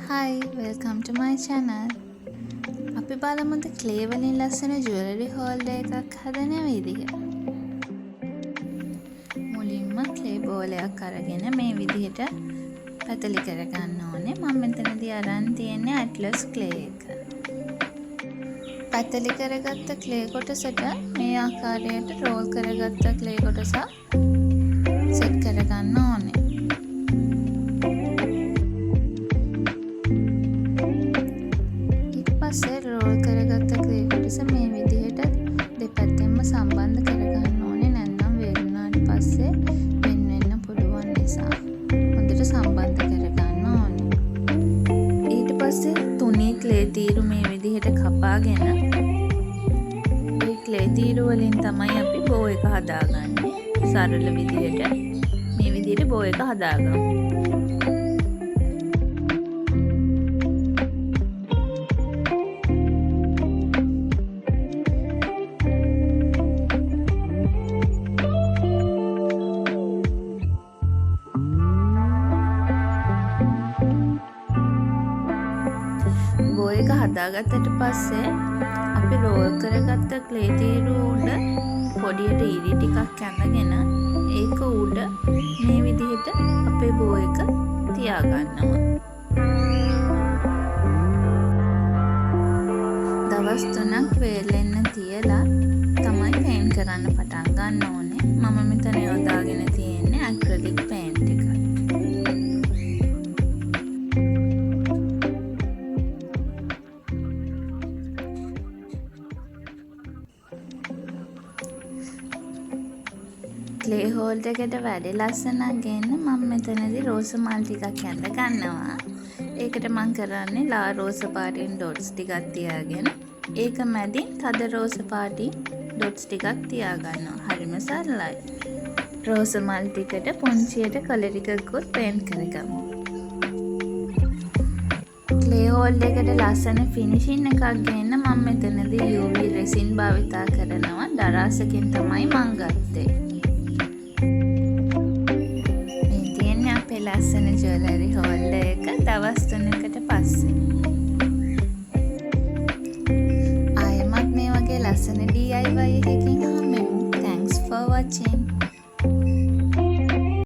Hi, welcome to my channel. අපි බලමුද clay වලින් ලස්සන jewelry holder එකක් හදන විදිහ. මුලින්ම clay බෝල් එකක් අරගෙන මේ විදිහට පැතලි කරගන්න ඕනේ. මම මෙතනදී අරන් තියෙන්නේ Atlas clay එක. පැතලි කරගත්ත clay කොටසට මේ ආකාරයට roll කරගත්ත clay කොටස set කරගන්න ඕනේ. පස්සේ රෝල් කරගත්ත ක්ලේ කොටස මේ විදිහට දෙපැත්තෙන්ම සම්බන්ධ කරගන්න ඕනේ. නැත්නම් වෙරුණාට පස්සේ වෙන වෙන්න පුළුවන් නිසා හොඳට සම්බන්ධ කරගන්න ඕනේ. ඊට පස්සේ තුනී ක්ලේ තීරු මේ විදිහට කපාගෙන මේ ක්ලේ තීරු වලින් තමයි අපි බෝ එක හදාගන්නේ. සරල විදිහට මේ විදිහට බෝ එක හදාගමු. බෝ එක හදාගත්තට පස්සේ අපි රෝල් කරගත්ත ක්ලේ තීරු උඩ පොඩියට ඉරි ටිකක් ඇඳගෙන ඒක උඩ මේ විදිහට අපේ බෝ එක තියාගන්නවා. දවස් 3ක් වේලෙන්න තියලා තමයි පේන්ට් කරන්න පටන් ගන්න ඕනේ. මම මෙතන යොදාගෙන තියෙන්නේ ඇක්‍රිලික් පේන්ට් එකක්. ක්ලේ හෝල්ඩර් එකට වැඩි ලස්සනක් ගන්න මම මෙතනදී රෝස මල් ටිකක් ඇඳ ගන්නවා. ඒකට මම කරන්නේ ලා රෝස පාටින් ඩොට්ස් ටිකක් තියාගෙන ඒක මැදින් තද රෝස පාටින් ඩොට්ස් ටිකක් තියාගන්නවා. හරිම සරලයි. රෝස මල් ටිකට පුංචියට කලර් ටිකකුත් පේන්ට් කරගමු. ක්ලේ හෝල්ඩර් එකට ලස්සන ෆිනිෂින් එකක් ගන්න මම මෙතනදී UV රෙසින් භාවිතා කරනවා. දරාසකින් තමයි මම ගත්තේ. ලස්සන ජුවලරි හෝල්ඩර් එක දවස් 3කට